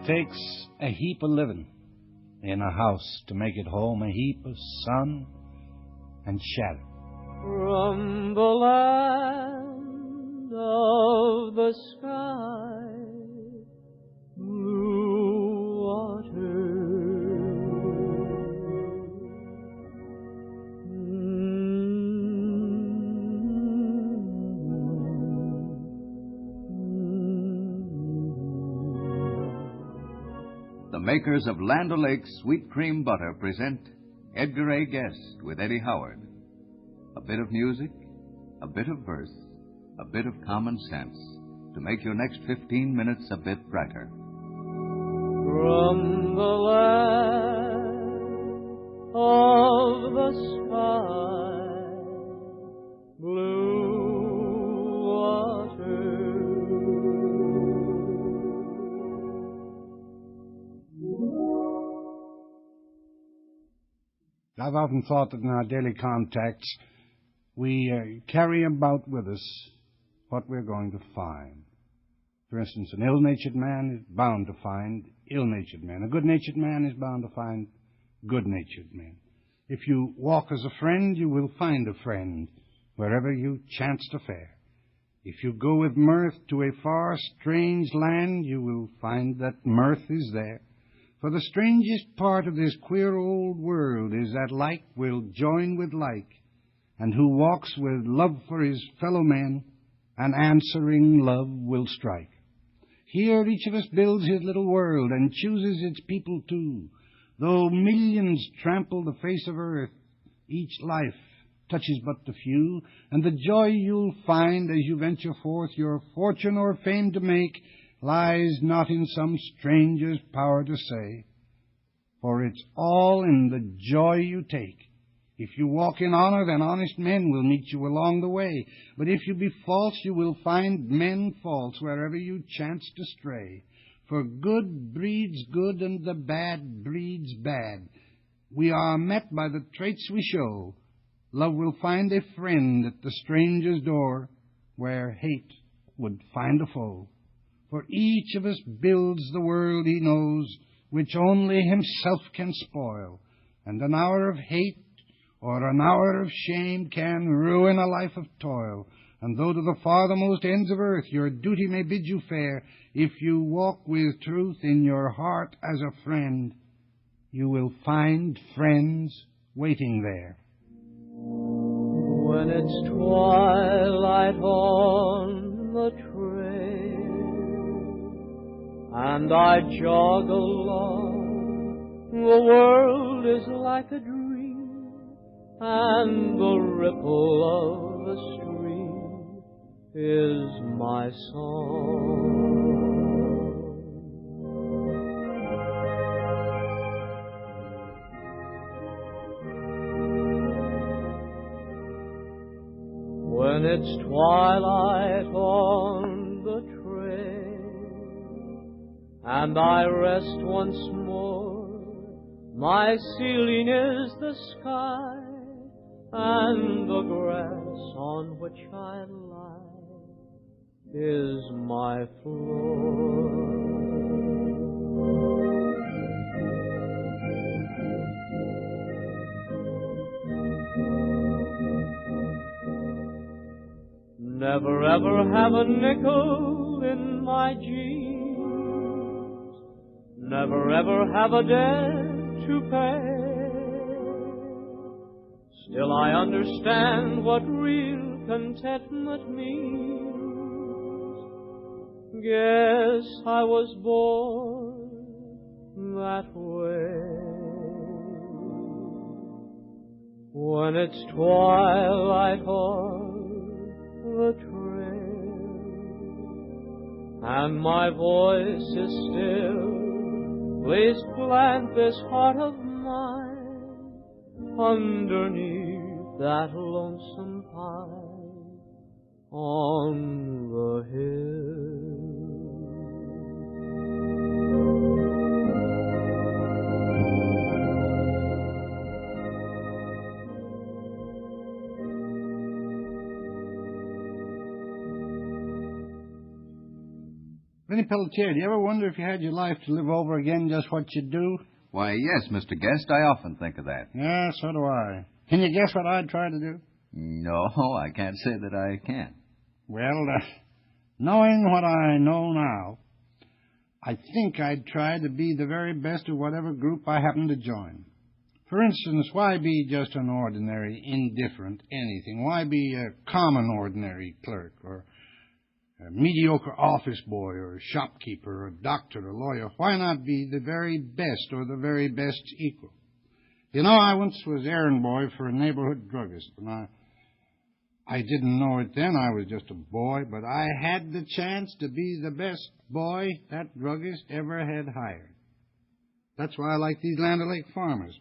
takes a heap of living in a house to make it home, a heap of sun and shadow. From the land of the sky, blue water. The makers of Land O'Lakes Sweet Cream Butter present Edgar A. Guest with Eddie Howard. A bit of music, a bit of verse, a bit of common sense to make your next 15 minutes a bit brighter. From the land of the sky, blue water. I've often thought that in our daily contacts, we carry about with us what we're going to find. For instance, an ill-natured man is bound to find ill-natured men. A good-natured man is bound to find good-natured men. If you walk as a friend, you will find a friend wherever you chance to fare. If you go with mirth to a far, strange land, you will find that mirth is there. For the strangest part of this queer old world is that like will join with like, and who walks with love for his fellow men, an answering love will strike. Here each of us builds his little world and chooses its people too. Though millions trample the face of earth, each life touches but the few, and the joy you'll find as you venture forth your fortune or fame to make lies not in some stranger's power to say, for it's all in the joy you take. If you walk in honor, then honest men will meet you along the way. But if you be false, you will find men false wherever you chance to stray. For good breeds good, and the bad breeds bad. We are met by the traits we show. Love will find a friend at the stranger's door, where hate would find a foe. For each of us builds the world he knows, which only himself can spoil. And an hour of hate or an hour of shame can ruin a life of toil. And though to the farthermost ends of earth your duty may bid you fare, if you walk with truth in your heart as a friend, you will find friends waiting there. When it's twilight on the and I jog along, the world is like a dream, and the ripple of the stream is my song. When it's twilight on the and I rest once more, my ceiling is the sky, and the grass on which I lie is my floor. Never ever have a nickel in my jeans. Never ever have a debt to pay. Still I understand what real contentment means. Guess I was born that way. When it's twilight on the trail and my voice is still, please plant this heart of mine underneath that lonesome pine on the hill. Vinnie Pelletier, do you ever wonder if you had your life to live over again, just what you'd do? Why, yes, Mr. Guest, I often think of that. Yeah, so do I. Can you guess what I'd try to do? No, I can't say that I can. Well, knowing what I know now, I think I'd try to be the very best of whatever group I happen to join. For instance, why be just an ordinary, indifferent anything? Why be a common ordinary clerk, or a mediocre office boy, or a shopkeeper, or a doctor, or a lawyer? Why not be the very best, or the very best equal? You know, I once was errand boy for a neighborhood druggist, and I didn't know it then. I was just a boy, but I had the chance to be the best boy that druggist ever had hired. That's why I like these Land O'Lake farmers.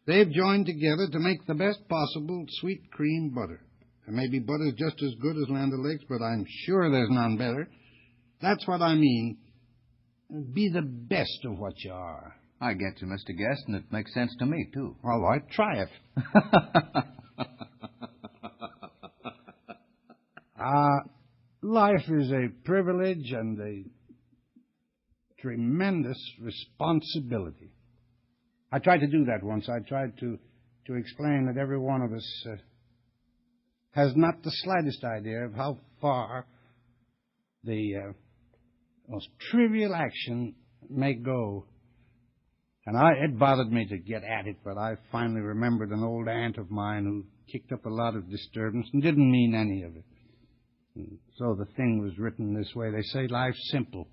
They've joined together to make the best possible sweet cream butter. And maybe butter's just as good as Land O'Lakes, but I'm sure there's none better. That's what I mean. Be the best of what you are. I get you, Mr. Guest, and it makes sense to me, too. All right, try it. Life is a privilege and a tremendous responsibility. I tried to do that once. I tried to explain that every one of us has not the slightest idea of how far the most trivial action may go. And it bothered me to get at it, but I finally remembered an old aunt of mine who kicked up a lot of disturbance and didn't mean any of it. And so the thing was written this way. They say life's simple,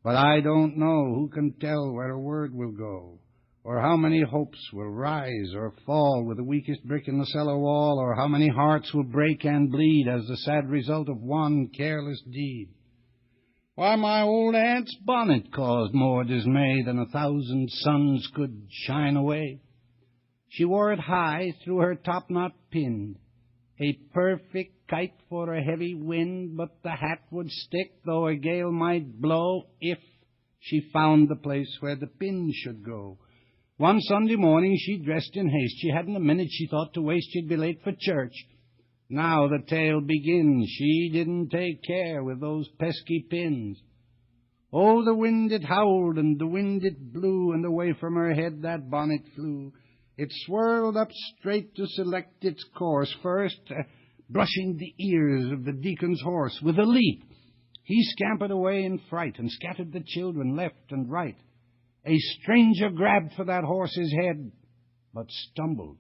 but I don't know who can tell where a word will go, or how many hopes will rise or fall with the weakest brick in the cellar wall, or how many hearts will break and bleed as the sad result of one careless deed. Why, my old aunt's bonnet caused more dismay than 1,000 suns could shine away. She wore it high through her topknot pinned, a perfect kite for a heavy wind, but the hat would stick though a gale might blow if she found the place where the pin should go. One Sunday morning she dressed in haste. She hadn't a minute she thought to waste. She'd be late for church. Now the tale begins. She didn't take care with those pesky pins. Oh, the wind it howled and the wind it blew, and away from her head that bonnet flew. It swirled up straight to select its course, first brushing the ears of the deacon's horse. With a leap he scampered away in fright and scattered the children left and right. A stranger grabbed for that horse's head, but stumbled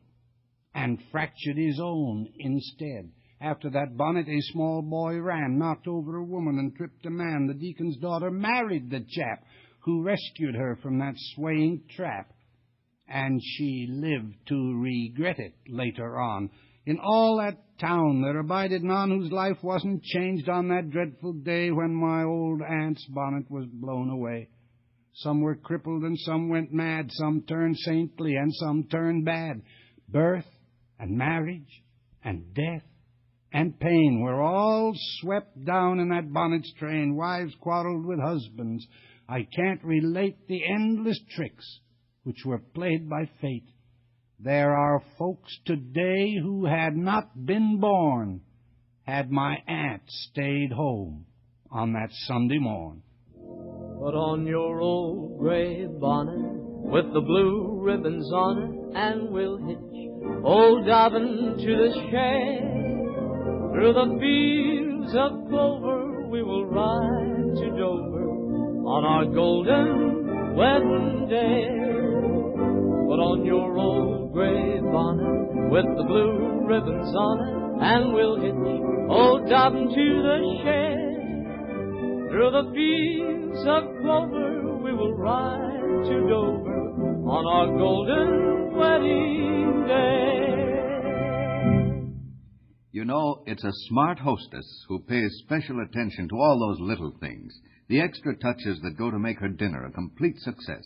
and fractured his own instead. After that bonnet, a small boy ran, knocked over a woman and tripped a man. The deacon's daughter married the chap who rescued her from that swaying trap, and she lived to regret it later on. In all that town there abided none whose life wasn't changed on that dreadful day when my old aunt's bonnet was blown away. Some were crippled and some went mad, some turned saintly and some turned bad. Birth and marriage and death and pain were all swept down in that bonnet's train. Wives quarreled with husbands. I can't relate the endless tricks which were played by fate. There are folks today who had not been born had my aunt stayed home on that Sunday morn. Put on your old gray bonnet with the blue ribbons on it, and we'll hitch old Dobbin to the shed. Through the fields of clover we will ride to Dover on our golden wedding day. Put on your old gray bonnet with the blue ribbons on it, and we'll hitch old Dobbin to the shed. Through the fields of clover we will ride to Dover on our golden wedding day. You know, it's a smart hostess who pays special attention to all those little things, the extra touches that go to make her dinner a complete success.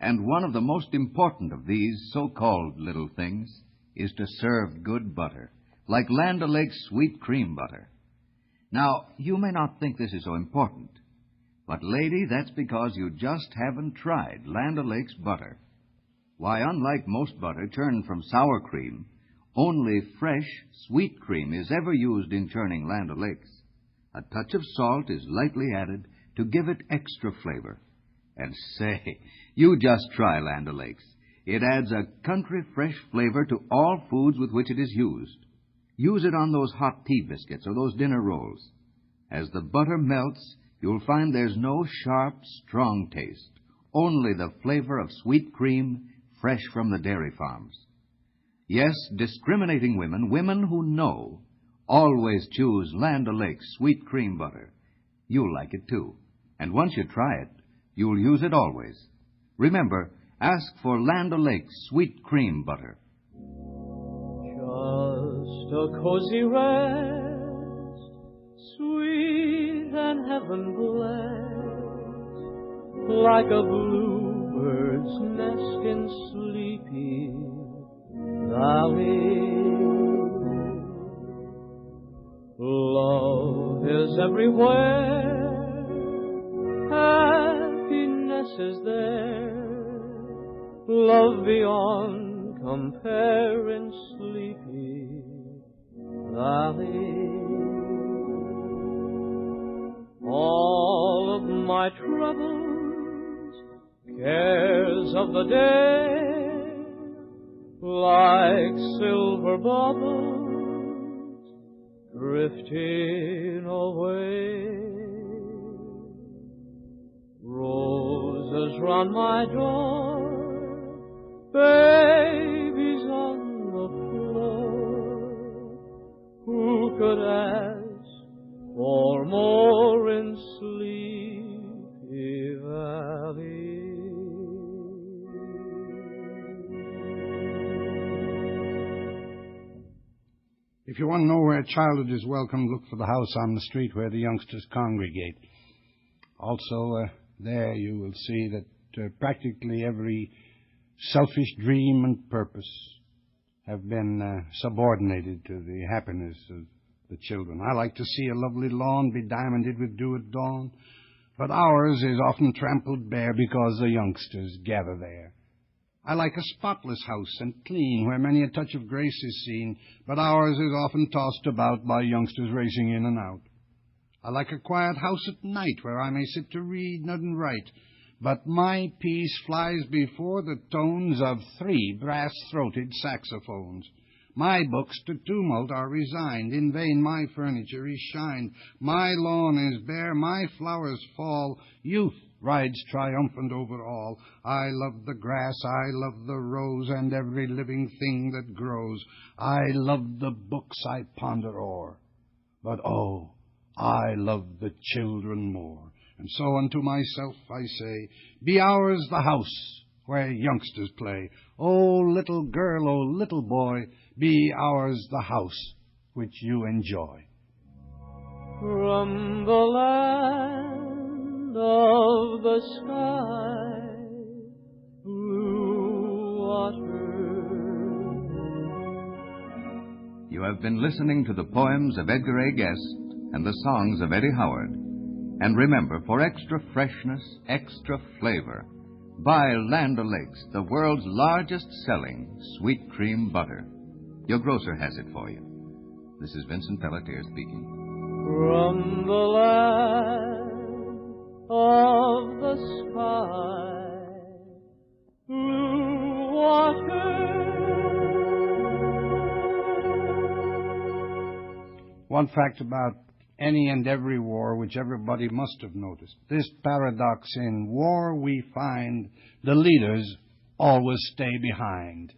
And one of the most important of these so-called little things is to serve good butter, like Land O'Lakes sweet cream butter. Now, you may not think this is so important, but, lady, that's because you just haven't tried Land O'Lakes butter. Why, unlike most butter churned from sour cream, only fresh, sweet cream is ever used in churning Land O'Lakes. A touch of salt is lightly added to give it extra flavor. And say, you just try Land O'Lakes. It adds a country fresh flavor to all foods with which it is used. Use it on those hot tea biscuits or those dinner rolls. As the butter melts, you'll find there's no sharp, strong taste, only the flavor of sweet cream fresh from the dairy farms. Yes, discriminating women who know, always choose Land O'Lakes sweet cream butter. You'll like it too. And once you try it, you'll use it always. Remember, ask for Land O'Lakes sweet cream butter. Just a cozy rest, sweet and heaven blessed, like a bluebird's nest in sleepy valley. Love is everywhere, happiness is there, love beyond compare in sleepy valley. All of my troubles, cares of the day, like silver bubbles, drifting away. Roses round my door, babies on the floor. Who could ask for more in Sleepy Valley? If you want to know where childhood is welcome, look for the house on the street where the youngsters congregate. Also, there you will see that practically every selfish dream and purpose have been subordinated to the happiness of the children. I like to see a lovely lawn be diamonded with dew at dawn, but ours is often trampled bare because the youngsters gather there. I like a spotless house and clean, where many a touch of grace is seen, but ours is often tossed about by youngsters racing in and out. I like a quiet house at night, where I may sit to read and write, but my peace flies before the tones of 3 brass-throated saxophones. My books to tumult are resigned, in vain my furniture is shined. My lawn is bare, my flowers fall, youth rides triumphant over all. I love the grass, I love the rose, and every living thing that grows. I love the books I ponder o'er, but oh, I love the children more. And so unto myself I say, be ours the house where youngsters play. Oh, little girl, oh, little boy, be ours the house which you enjoy. From the land of the sky, blue water. You have been listening to the poems of Edgar A. Guest and the songs of Eddie Howard. And remember, for extra freshness, extra flavor, buy Land O'Lakes, the world's largest selling sweet cream butter. Your grocer has it for you. This is Vincent Pelletier speaking. From the land of the sky, blue water. One fact about any and every war, which everybody must have noticed, this paradox: in war we find the leaders always stay behind.